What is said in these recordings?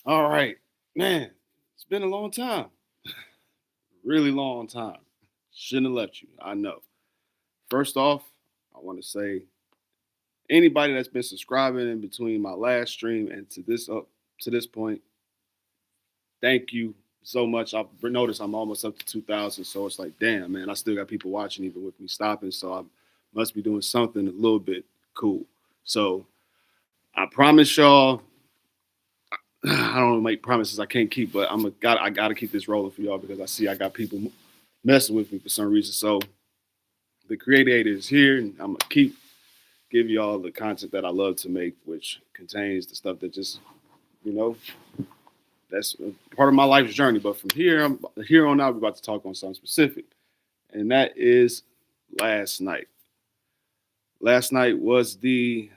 All right, man. It's been a long time, really long time. Shouldn't have left you. I know. First off, I want to say anybody that's been subscribing in between my last stream and to this point, thank you so much. I've noticed I'm almost up to 2,000, so it's like, damn, man, I still got people watching even with me stopping. So I must be doing something a little bit cool. So I promise y'all, I don't make promises I can't keep, but I gotta keep this rolling for y'all because I see I got people messing with me for some reason. So the creator is here, and I'm gonna keep give y'all the content that I love to make, which contains the stuff that just you know that's part of my life's journey. But from here on out, we're about to talk on something specific, and that is last night. Last night was the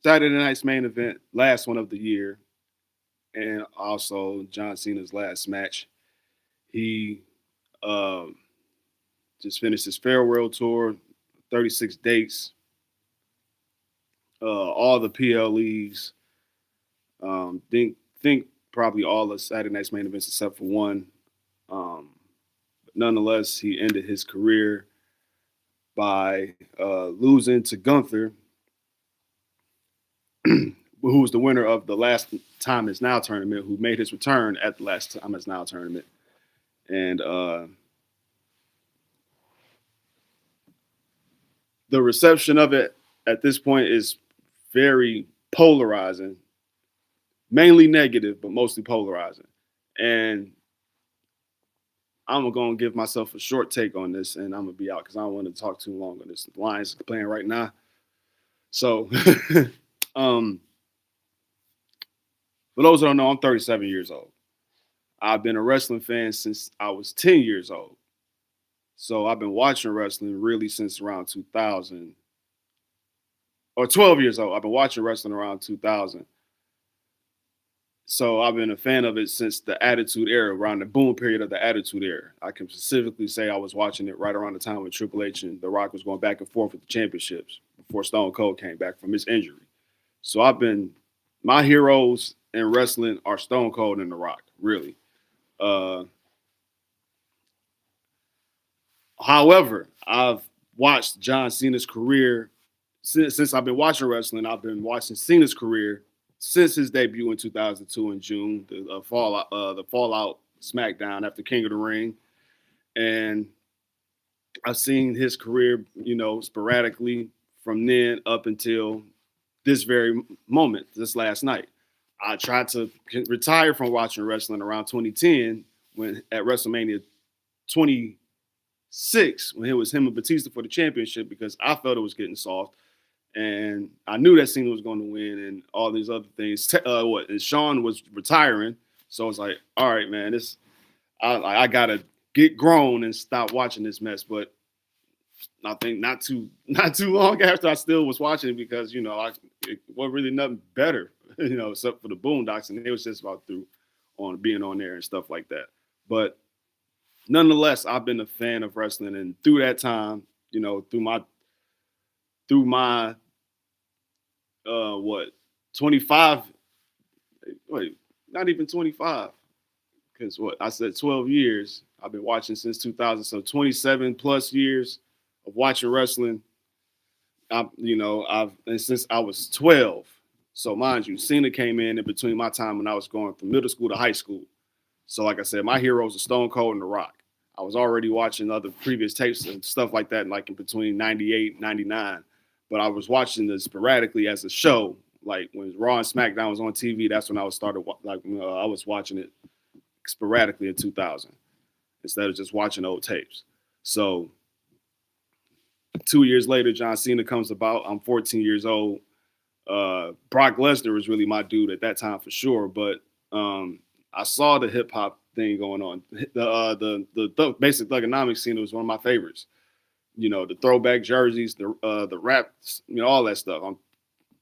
Saturday night's main event, last one of the year, and also John Cena's last match. He um, just finished his farewell tour, 36 dates, all the PLEs. Think probably all the Saturday night's main events except for one. But nonetheless, he ended his career by losing to Gunther, who was the winner of the last time is now tournament, who made his return at the last time is now tournament. And the reception of it at this point is very polarizing, mainly negative, but mostly polarizing. And I'm gonna give myself a short take on this, and I'm gonna be out because I don't want to talk too long on this. The Lions are playing right now, so um, for those that don't know, I'm 37 years old. I've been a wrestling fan since I was 10 years old. So I've been watching wrestling really since around 2000 or 12 years old. I've been watching wrestling around 2000. So I've been a fan of it since the Attitude Era, around the boom period of the Attitude Era. I can specifically say I was watching it right around the time when Triple H and The Rock was going back and forth with the championships before Stone Cold came back from his injury. So my heroes in wrestling are Stone Cold and The Rock, really. Uh, However, I've watched John Cena's career since I've been watching wrestling. I've been watching Cena's career since his debut in 2002 in June, the Fallout SmackDown after King of the Ring, and I've seen his career, sporadically from then up until this very moment, this last night. I tried to retire from watching wrestling around 2010 when at WrestleMania 26 when it was him and Batista for the championship because I felt it was getting soft. And I knew that Cena was going to win and all these other things. And Sean was retiring. So I was like, all right, man, I got to get grown and stop watching this mess. But I think not too long after I still was watching it because, it wasn't really nothing better, except for the Boondocks. And it was just about through on being on there and stuff like that. But nonetheless, I've been a fan of wrestling, and through that time, through my what 25, wait, not even 25, because what I said 12 years. I've been watching since 2000, so 27 plus years of watching wrestling. I've and since I was 12. So mind you, Cena came in between my time when I was going from middle school to high school. So like I said, my heroes are Stone Cold and The Rock. I was already watching other previous tapes and stuff like that, like in between 98 and 99. But I was watching this sporadically as a show. Like when Raw and SmackDown was on TV, that's when I was started, I was watching it sporadically in 2000 instead of just watching old tapes. So 2 years later, John Cena comes about. I'm 14 years old. Brock Lesnar was really my dude at that time for sure. But I saw the hip hop thing going on. The basic thugonomics scene was one of my favorites. The throwback jerseys, the raps, all that stuff. I'm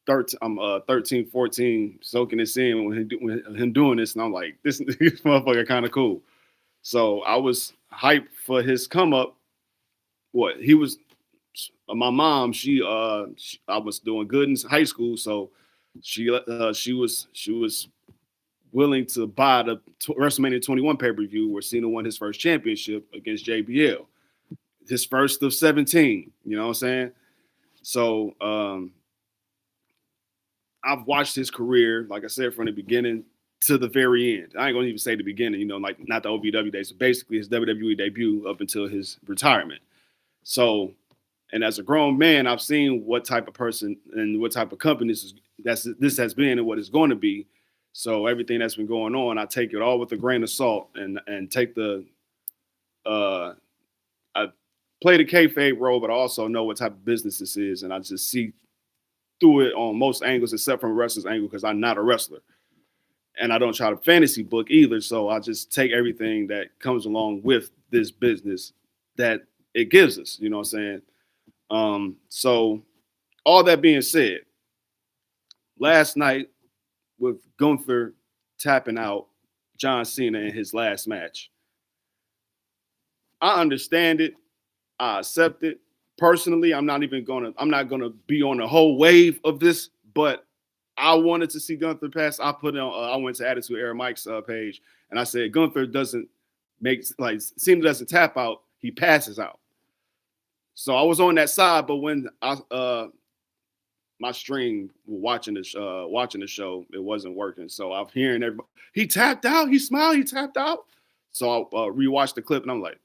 13, 14, soaking this in when him doing this, and I'm like, this motherfucker kind of cool. So I was hyped for his come up. What he was, my mom, I was doing good in high school, so she was willing to buy the WrestleMania 21 pay-per-view where Cena won his first championship against JBL, his first of 17. You know what I'm saying? So I've watched his career, like I said, from the beginning to the very end. I ain't gonna even say the beginning, like not the OVW days, so basically his WWE debut up until his retirement. So, and as a grown man, I've seen what type of person and what type of company this has been and what it's going to be. So everything that's been going on, I take it all with a grain of salt and take the I play the kayfabe role, but I also know what type of business this is, and I just see through it on most angles, except from a wrestler's angle, because I'm not a wrestler. And I don't try to fantasy book either. So I just take everything that comes along with this business that it gives us, you know what I'm saying? So all that being said, last night with Gunther tapping out John Cena in his last match, I understand it. I accept it. Personally, I'm not gonna be on the whole wave of this, but I wanted to see Gunther pass. I went to Attitude Era Mike's page and I said Gunther doesn't Cena doesn't tap out, he passes out. So I was on that side, but when my stream watching the show, it wasn't working. So I'm hearing everybody, he tapped out, he smiled, he tapped out. So I rewatched the clip and I'm like,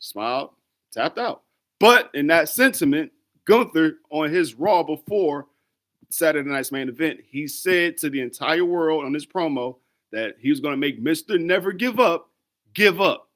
smiled, tapped out. But in that sentiment, Gunther on his Raw before Saturday night's main event, he said to the entire world on this promo that he was going to make Mr. Never Give Up give up.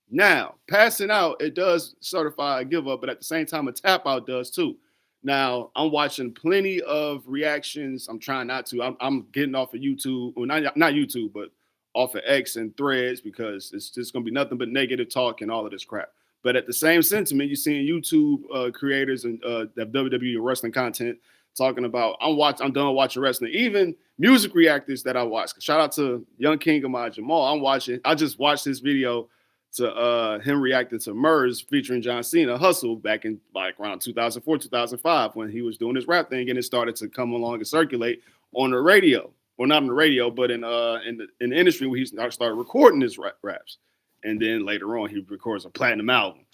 Now, passing out, it does certify a give up, but at the same time, a tap out does too. Now, I'm watching plenty of reactions. I'm trying not to. I'm getting off of YouTube, well, not YouTube, but off of X and Threads, because it's just going to be nothing but negative talk and all of this crap. But at the same sentiment, you're seeing YouTube creators and WWE wrestling content talking about, I'm done watching wrestling. Even music reactors that I watch. Shout out to Young King of my Jamal. I just watched this video to him reacting to Murs featuring John Cena, Hustle, back in like around 2004, 2005, when he was doing his rap thing, and it started to come along and circulate on the radio. Well, not on the radio, but in the industry where he started recording his raps. And then later on, he records a platinum album.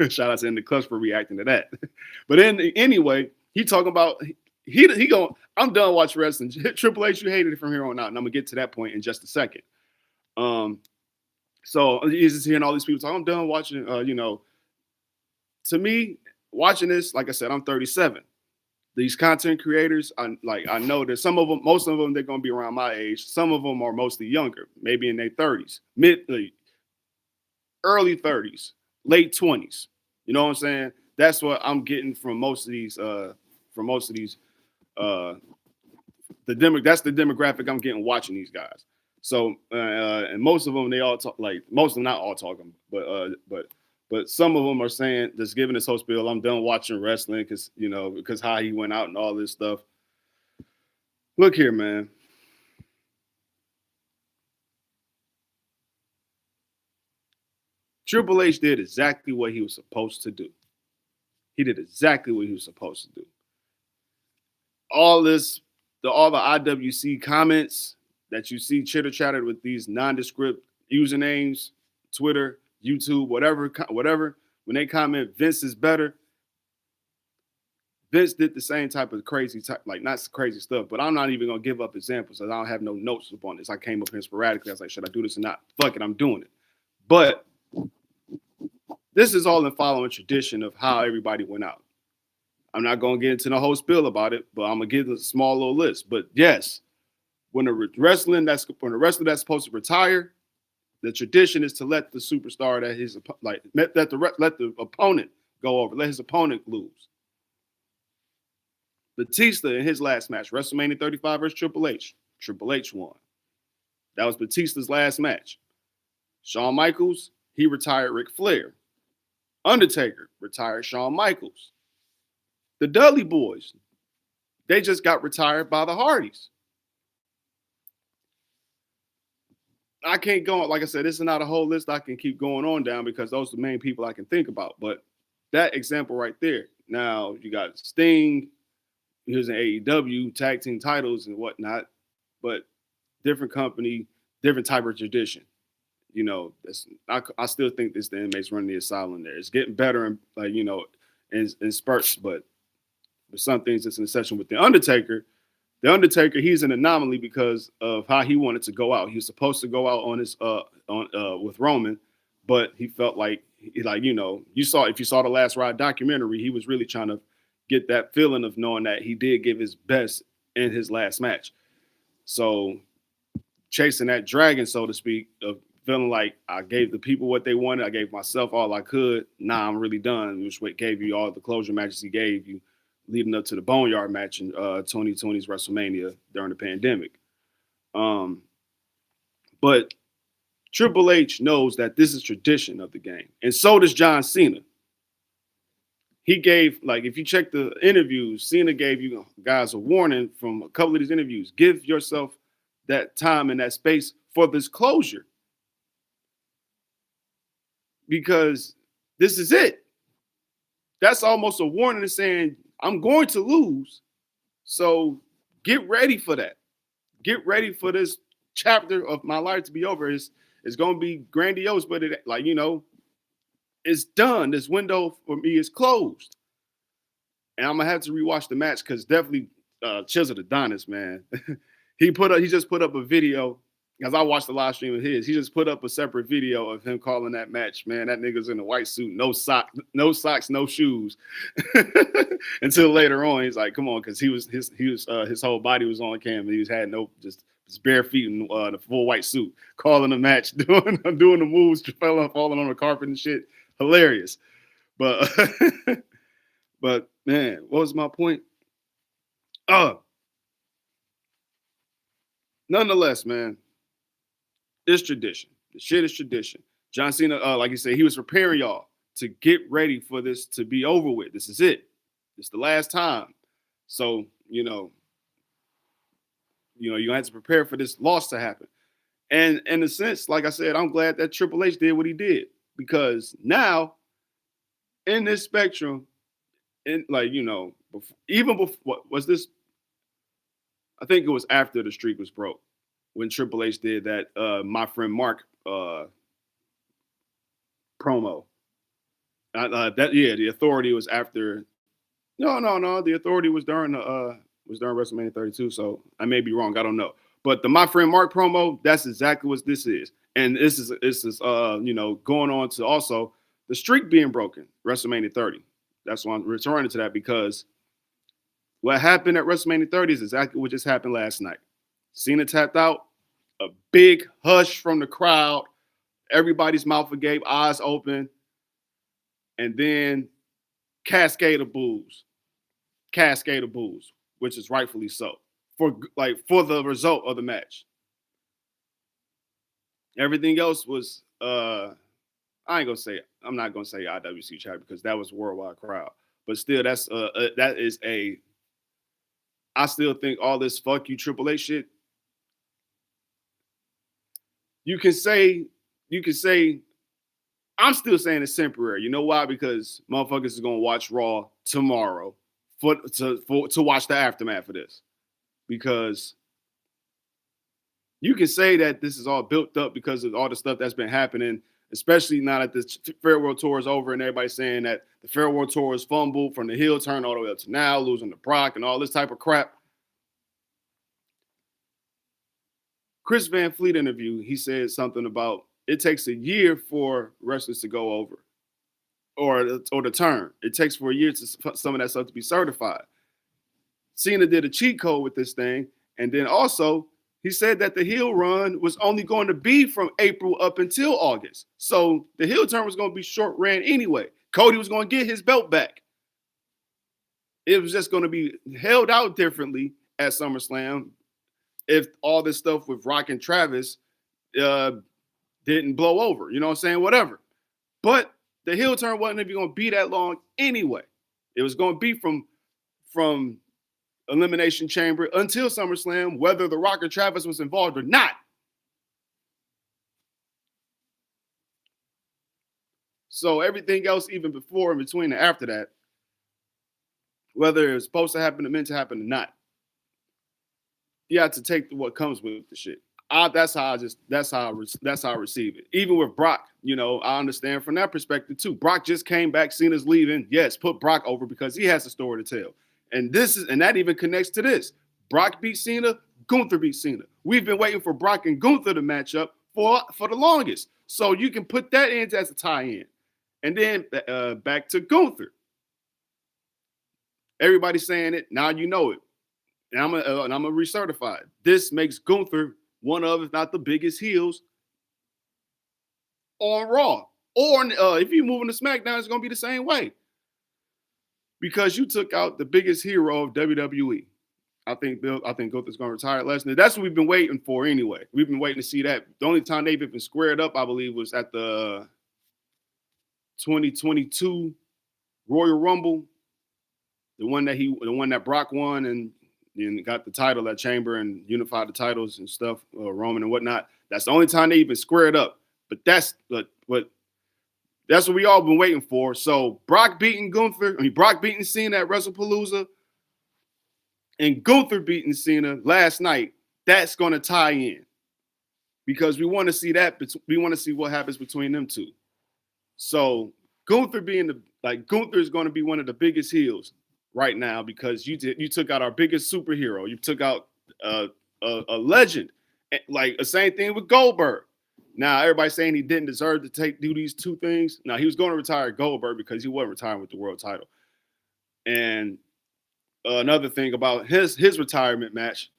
Shout out to In the Clutch for reacting to that. But anyway, he talking about he going, I'm done watching wrestling. Triple H, you hated it from here on out, and I'm gonna get to that point in just a second. So he's just hearing all these people talk. I'm done watching. To me, watching this, like I said, I'm 37. These content creators, I know that most of them, they're gonna be around my age. Some of them are mostly younger, maybe in their 30s, early 30s, late 20s. You know what I'm saying? That's what I'm getting from most of these. That's the demographic I'm getting watching these guys. So and most of them, they all talk, like most of them, not all talking, but some of them are saying, just giving this whole spiel, I'm done watching wrestling because how he went out and all this stuff. Look here, man. Triple H did exactly what he was supposed to do. He did exactly what he was supposed to do. All the IWC comments that you see chitter chatter with these nondescript usernames, Twitter, YouTube, whatever, when they comment Vince is better, Vince did the same type of crazy, not crazy stuff, but I'm not even going to give up examples. I don't have no notes upon this. I came up here sporadically. I was like, should I do this or not? Fuck it, I'm doing it. But this is all in following tradition of how everybody went out. I'm not going to get into the whole spiel about it, but I'm going to give a small little list. But yes, when a wrestler that's supposed to retire, the tradition is to let the superstar let the opponent go over, let his opponent lose. Batista in his last match, WrestleMania 35 versus Triple H. Triple H won. That was Batista's last match. Shawn Michaels, he retired Ric Flair. Undertaker retired Shawn Michaels. The Dudley Boys, they just got retired by the Hardys. I can't go, like I said, this is not a whole list I can keep going on down because those are the main people I can think about. But that example right there. Now, you got Sting, he was in AEW, tag team titles and whatnot. But different company, different type of tradition. You know, I still think it's the inmates running the asylum there. It's getting better and like in spurts, but with some things it's an exception. With the Undertaker, he's an anomaly because of how he wanted to go out. He was supposed to go out on his on with Roman, but he felt like you saw if you saw the Last Ride documentary, he was really trying to get that feeling of knowing that he did give his best in his last match. So chasing that dragon, so to speak, of feeling like I gave the people what they wanted, I gave myself all I could. Nah, I'm really done. Which what gave you all the closure matches he gave you leading up to the Boneyard match in 2020's WrestleMania during the pandemic. But Triple H knows that this is tradition of the game, and so does John Cena. He gave, like, if you check the interviews, Cena gave you guys a warning from a couple of these interviews. Give yourself that time and that space for this closure, because this is it. That's almost a warning of saying, I'm going to lose. So get ready for that. Get ready for this chapter of my life to be over. It's going to be grandiose, but it's done. This window for me is closed. And I'm going to have to rewatch the match because definitely Chisel Adonis, man. He just put up a video because I watched the live stream of his. He just put up a separate video of him calling that match. Man, that nigga's in a white suit, no socks, no shoes. Until later on, he's like, "Come on," because his whole body was on cam. And he had just bare feet in the full white suit, calling the match, doing the moves, falling on the carpet and shit. Hilarious, but but man, what was my point? Nonetheless, man. It's tradition. The shit is tradition. John Cena, like you said, he was preparing y'all to get ready for this to be over with. This is it. It's the last time. So, you have to prepare for this loss to happen. And in a sense, like I said, I'm glad that Triple H did what he did, because now in this spectrum, even before, what was this? I think it was after the streak was broke when Triple H did that My Friend Mark promo. The Authority was after. No. The Authority was during WrestleMania 32. So I may be wrong. I don't know. But the My Friend Mark promo, that's exactly what this is. And this is going on to also the streak being broken, WrestleMania 30. That's why I'm returning to that, because what happened at WrestleMania 30 is exactly what just happened last night. Cena tapped out, a big hush from the crowd. Everybody's mouth agape, eyes open, and then cascade of boos, which is rightfully so for the result of the match. Everything else was I'm not gonna say IWC chat because that was a worldwide crowd, but still I still think all this fuck you Triple H shit. You can say I'm still saying it's temporary. You know why? Because motherfuckers is gonna watch Raw tomorrow to watch the aftermath of this. Because you can say that this is all built up because of all the stuff that's been happening, especially now that the Farewell Tour is over and everybody's saying that the Farewell Tour is fumbled from the heel turn all the way up to now, losing to Brock and all this type of crap. Chris Van Fleet interview, he said something about it takes a year for wrestlers to go over or to turn. It takes for a year for some of that stuff to be certified. Cena did a cheat code with this thing. And then also, he said that the heel run was only going to be from April up until August. So the heel turn was going to be short ran anyway. Cody was going to get his belt back. It was just going to be held out differently at SummerSlam if all this stuff with Rock and Travis didn't blow over. You know what I'm saying? Whatever. But the heel turn wasn't even going to be that long anyway. It was going to be from Elimination Chamber until SummerSlam, whether the Rock and Travis was involved or not. So everything else, even before, in between, and after that, whether it was supposed to happen or meant to happen or not, you have to take what comes with the shit. That's how I receive it. Even with Brock, I understand from that perspective too. Brock just came back, Cena's leaving. Yes, put Brock over because he has a story to tell. And that even connects to this. Brock beat Cena, Gunther beat Cena. We've been waiting for Brock and Gunther to match up for the longest. So you can put that in as a tie-in. And then back to Gunther. Everybody's saying it. Now you know it. And I'm gonna recertify it. This makes Gunther one of, if not the biggest heels on Raw. Or if you move into SmackDown, it's gonna be the same way. Because you took out the biggest hero of WWE. I think Gunther's gonna retire Lesnar. That's what we've been waiting for anyway. We've been waiting to see that. The only time they've been squared up, I believe, was at the 2022 Royal Rumble. The one that Brock won and got the title at Chamber and unified the titles and stuff, Roman and whatnot. That's the only time they even squared up. But that's what we all been waiting for. So Brock beating Cena at WrestlePalooza and Gunther beating Cena last night, that's going to tie in because we want to see that. We want to see what happens between them two. So Gunther is going to be one of the biggest heels right now because you took out our biggest superhero. You took out a legend. Like the same thing with Goldberg. Now everybody's saying he didn't deserve to do these two things. Now he was going to retire Goldberg because he wasn't retiring with the world title. And another thing about his retirement match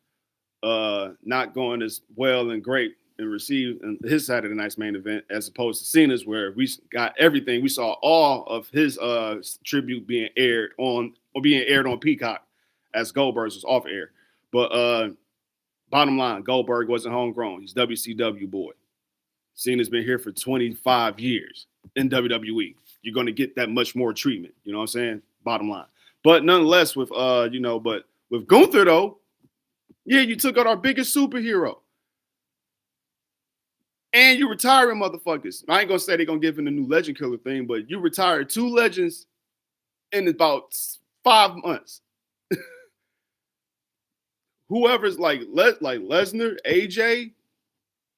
not going as well and great and received in his Saturday night's main event as opposed to Cena's, where we got everything. We saw all of his tribute being aired on Peacock as Goldberg's was off air. But bottom line, Goldberg wasn't homegrown. He's WCW boy. Cena's been here for 25 years in WWE. You're going to get that much more treatment. You know what I'm saying? Bottom line. But nonetheless, with with Gunther though, yeah, you took out our biggest superhero. And you retiring motherfuckers. I ain't gonna say they're gonna give him the new legend killer thing, but you retired two legends in about 5 months. Whoever's like Lesnar, AJ,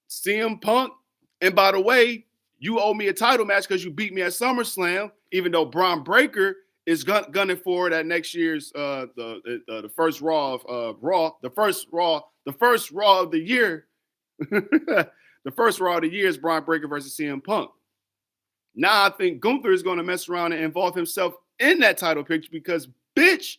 CM Punk, and by the way, you owe me a title match because you beat me at SummerSlam, even though Braun Breaker is gunning for it at next year's the first Raw of Raw, the first Raw of the year. The first Raw of the year is Braun Breaker versus CM Punk. Now I think Gunther is going to mess around and involve himself in that title picture because, bitch,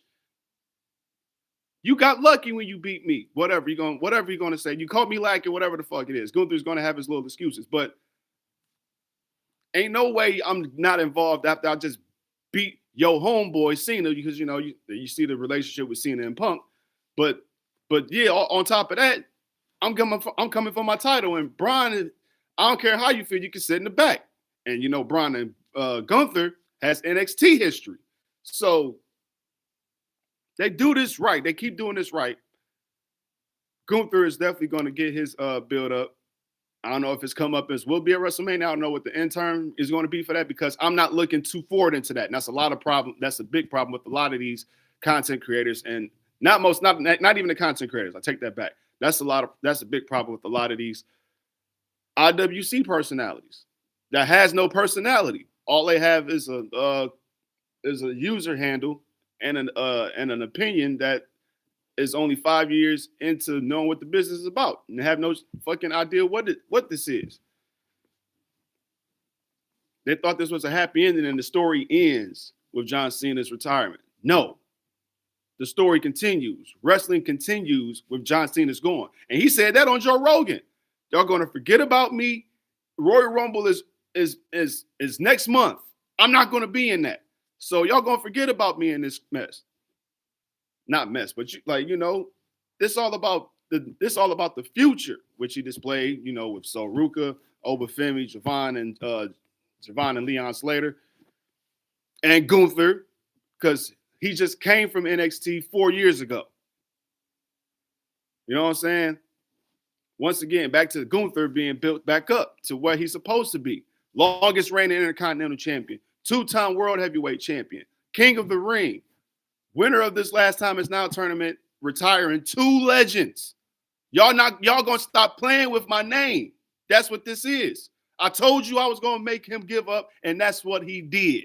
you got lucky when you beat me. Whatever you're going to say. You caught me lacking, whatever the fuck it is. Gunther's going to have his little excuses, but ain't no way I'm not involved after I just beat your homeboy Cena because you see the relationship with Cena and Punk. But yeah, on top of that, I'm coming for my title. And Braun, I don't care how you feel, you can sit in the back. And Braun and Gunther has NXT history. So they do this right. They keep doing this right. Gunther is definitely going to get his build up. I don't know if his come up as will be at WrestleMania. I don't know what the end term is going to be for that because I'm not looking too forward into that. And that's a lot of problem. That's a big problem with a lot of these content creators, and not even the content creators. I take that back. That's a big problem with a lot of these IWC personalities that has no personality. All they have is a user handle and an opinion that is only 5 years into knowing what the business is about and have no fucking idea what this is. They thought this was a happy ending and the story ends with John Cena's retirement. No. The story continues. Wrestling continues with John Cena's gone. And he said that on Joe Rogan. Y'all going to forget about me. Royal Rumble is next month. I'm not going to be in that. So y'all going to forget about me in this mess. Not mess, but this all about the future, which he displayed, with Sol Ruka, Obafemi, Javon and Leon Slater, and Gunther, because he just came from NXT 4 years ago. You know what I'm saying? Once again, back to Gunther being built back up to where he's supposed to be. Longest reigning Intercontinental Champion, 2-time World Heavyweight Champion, King of the Ring, winner of this last time is now tournament, retiring 2 legends. Y'all gonna stop playing with my name. That's what this is. I told you I was gonna make him give up, and that's what he did.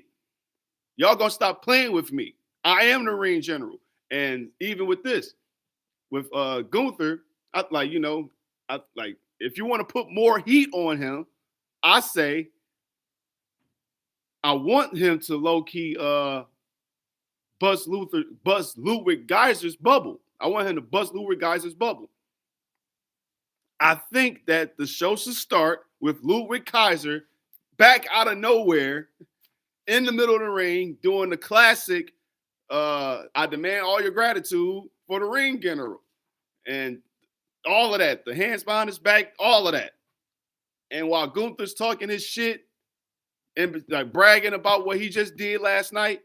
Y'all gonna stop playing with me. I am the ring general. And even with this, with Gunther, I if you want to put more heat on him, I say I want him to low-key bust Ludwig Geyser's bubble. I want him to bust Ludwig Geyser's bubble. I think that the show should start with Ludwig Kaiser back out of nowhere in the middle of the ring doing the classic I demand all your gratitude for the ring general. And all of that, the hands behind his back, all of that. And while Gunther's talking his shit and like bragging about what he just did last night,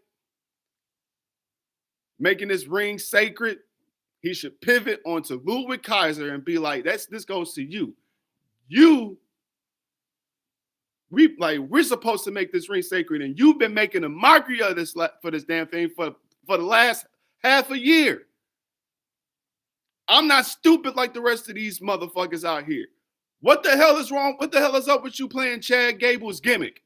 making this ring sacred, he should pivot onto Ludwig Kaiser and be like, this goes to you. We're supposed to make this ring sacred, and you've been making a mockery of this for this damn thing for the last half a year. I'm not stupid like the rest of these motherfuckers out here. What the hell is wrong? What the hell is up with you playing Chad Gable's gimmick?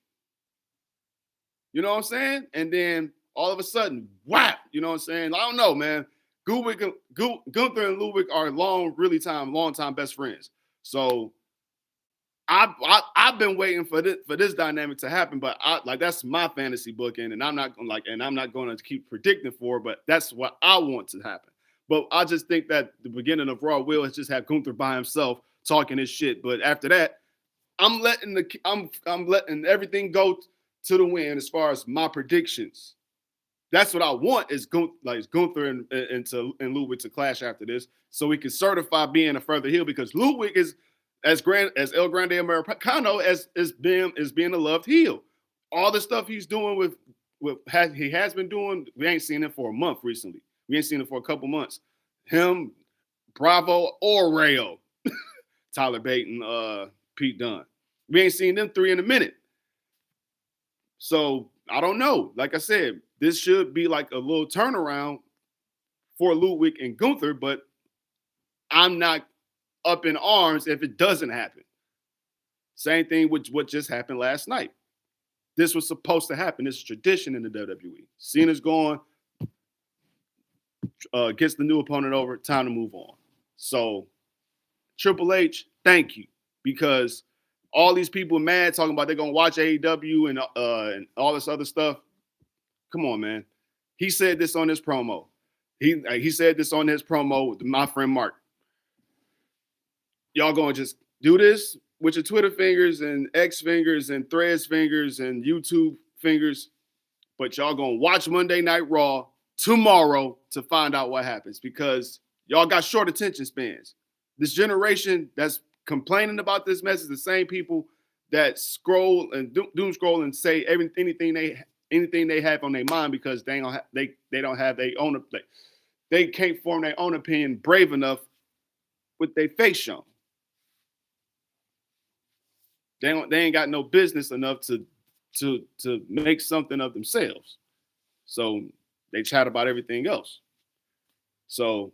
You know what I'm saying? And then all of a sudden, whap, you know what I'm saying? I don't know, man. Gunther and Ludwig are long time best friends. So I've been waiting for this dynamic to happen, but that's my fantasy booking, and I'm not going to keep predicting for it, but that's what I want to happen. But I just think that the beginning of Raw will just have Gunther by himself talking his shit. But after that, I'm letting everything go to the wind as far as my predictions. That's what I want is Gunther and Ludwig to clash after this, so we can certify being a further heel, because Ludwig is as El Grande Americano as being a loved heel. All the stuff he's doing he has been doing, we ain't seen it for a month recently. We ain't seen it for a couple months. Him, Bravo, or Rayo, Tyler Bate and Pete Dunne. We ain't seen them three in a minute. So I don't know. Like I said, this should be like a little turnaround for Ludwig and Gunther, but I'm not up in arms if it doesn't happen. Same thing with what just happened last night. This was supposed to happen. This is tradition in the WWE. Cena's gone, gets the new opponent over, time to move on. So Triple H, thank you, because all these people mad talking about they're going to watch AEW and all this other stuff. Come on, man. He said this on his promo. He said this on his promo with my friend Mark. Y'all going to just do this with your Twitter fingers and X fingers and Threads fingers and YouTube fingers, but y'all going to watch Monday Night Raw tomorrow to find out what happens, because y'all got short attention spans. This generation that's complaining about this mess is the same people that scroll and doom scroll and say anything they have on their mind, because they don't have their own, they can't form their own opinion brave enough with their face shown. They ain't got no business enough to make something of themselves. So they chat about everything else. So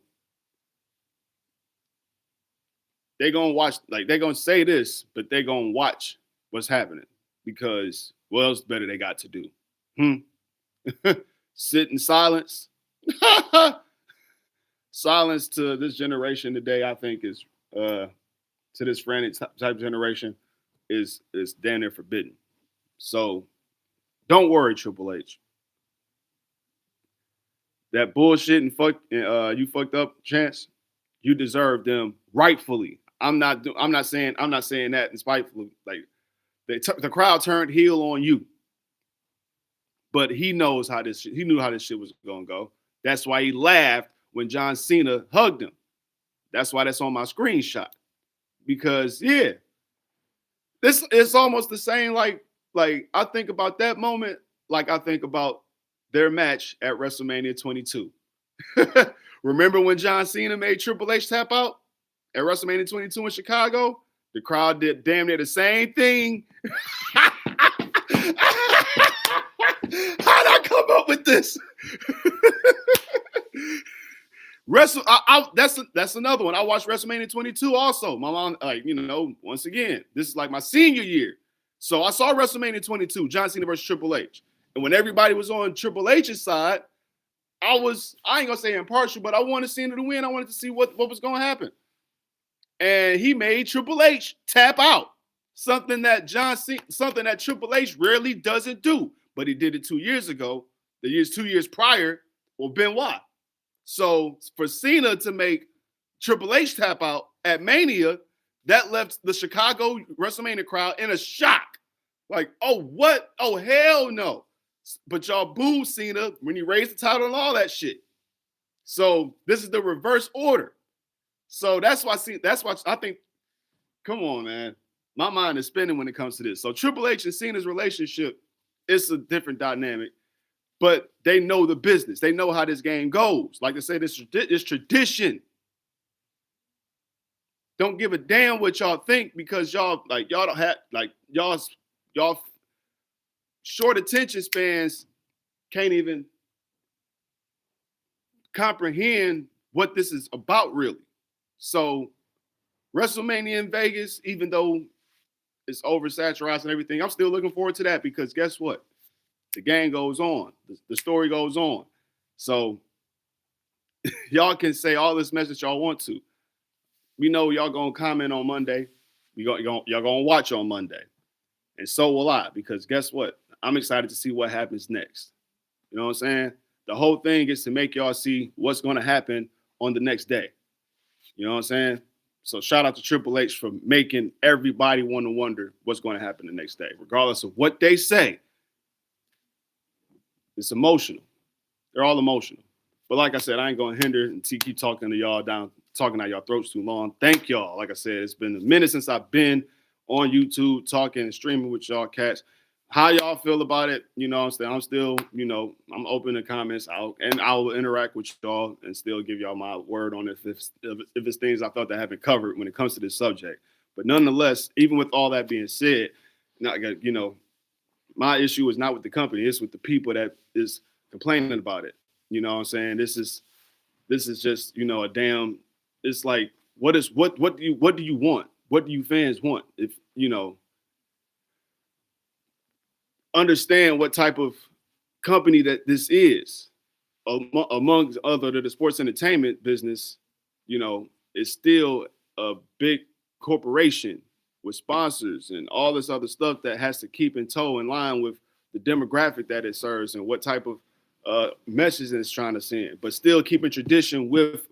they're gonna watch, they're gonna say this, but they're gonna watch what's happening, because what else better they got to do? Sit in silence. Silence to this generation today, I think, is to this frantic type generation is damn near forbidden. So don't worry, Triple H. That bullshit and you fucked up, Chance. You deserve them rightfully. I'm not saying that in spiteful. Like the crowd turned heel on you, but he knows how this. He knew how this shit was gonna go. That's why he laughed when John Cena hugged him. That's why that's on my screenshot. Because yeah, this is almost the same. Like I think about that moment, like I think about their match at WrestleMania 22. Remember when John Cena made Triple H tap out at WrestleMania 22 in Chicago? The crowd did damn near the same thing. How'd I come up with this? That's another one. I watched WrestleMania 22 also. My mom, once again, this is like my senior year. So I saw WrestleMania 22, John Cena versus Triple H. And when everybody was on Triple H's side, I ain't gonna say impartial, but I wanted Cena to win. I wanted to see what was gonna happen. And he made Triple H tap out. Something that Triple H rarely doesn't do. But he did it 2 years ago, 2 years prior, or Benoit. So for Cena to make Triple H tap out at Mania, that left the Chicago WrestleMania crowd in a shock. Like, oh, what? Oh, hell no. But y'all booed Cena when he raised the title and all that shit. So this is the reverse order. So that's why I think, come on, man. My mind is spinning when it comes to this. So Triple H and Cena's relationship, it's a different dynamic. But they know the business. They know how this game goes. Like I said, it's tradition. Don't give a damn what y'all think because y'all don't have y'all short attention spans can't even comprehend what this is about really. So WrestleMania in Vegas, even though it's oversaturated and everything, I'm still looking forward to that because guess what? The game goes on. The story goes on. So y'all can say all this message y'all want to. We know y'all gonna comment on Monday. Y'all gonna watch on Monday. And so will I, because guess what? I'm excited to see what happens next. You know what I'm saying? The whole thing is to make y'all see what's gonna happen on the next day. You know what I'm saying? So shout out to Triple H for making everybody want to wonder what's going to happen the next day, regardless of what they say. It's emotional. They're all emotional. But like I said, I ain't going to hinder and keep talking to y'all talking out y'all throats too long. Thank y'all. Like I said, it's been a minute since I've been on YouTube talking and streaming with y'all cats. How y'all feel about it? You know what I'm saying? I'm still, I'm open to comments. I will interact with y'all and still give y'all my word on if it's things I felt that haven't covered when it comes to this subject. But nonetheless, even with all that being said, my issue is not with the company. It's with the people that is complaining about it. You know what I'm saying? This is just, a damn, it's like, what do you want? What do you fans want? If, understand what type of company that this is amongst other the sports entertainment business, it's still a big corporation with sponsors and all this other stuff that has to keep in line with the demographic that it serves and what type of message it's trying to send, but still keeping tradition with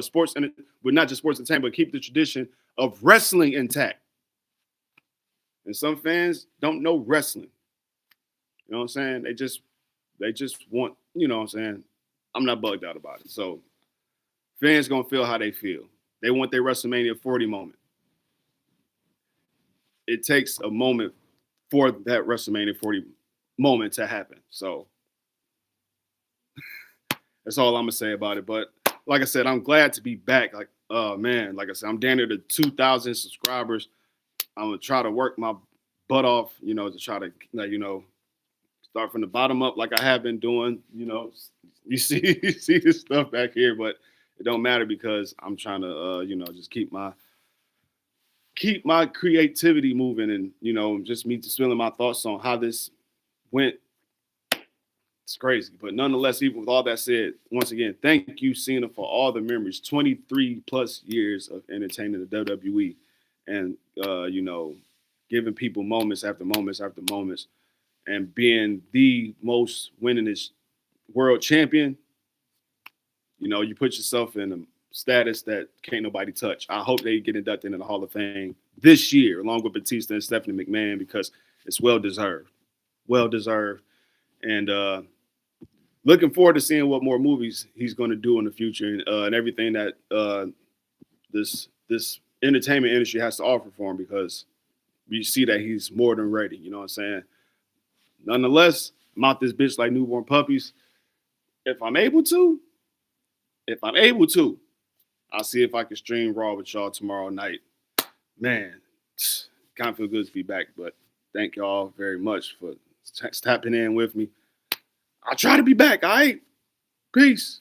sports and with not just sports entertainment, but keep the tradition of wrestling intact. And some fans don't know wrestling. You know what I'm saying? They just want, you know what I'm saying? I'm not bugged out about it. So fans gonna feel how they feel. They want their WrestleMania 40 moment. It takes a moment for that WrestleMania 40 moment to happen. So that's all I'm gonna say about it. But like I said, I'm glad to be back. Like, man, like I said, I'm down to 2,000 subscribers. I'm gonna try to work my butt off, to try to, start from the bottom up like I have been doing. You see this stuff back here, but it don't matter because I'm trying to, just keep my creativity moving and, just me spilling my thoughts on how this went. It's crazy, but nonetheless, even with all that said, once again, thank you, Cena, for all the memories. 23 plus years of entertaining the WWE. And, giving people moments after moments after moments and being the most winningest world champion, you put yourself in a status that can't nobody touch. I hope they get inducted into the Hall of Fame this year, along with Batista and Stephanie McMahon, because it's well-deserved. Well-deserved. And looking forward to seeing what more movies he's going to do in the future and everything that this entertainment industry has to offer for him, because you see that he's more than ready. You know what I'm saying? Nonetheless, I'm out this bitch like newborn puppies. If I'm able to, I'll see if I can stream Raw with y'all tomorrow night. Man, kind of feel good to be back, but thank y'all very much for tapping in with me. I'll try to be back, all right? Peace.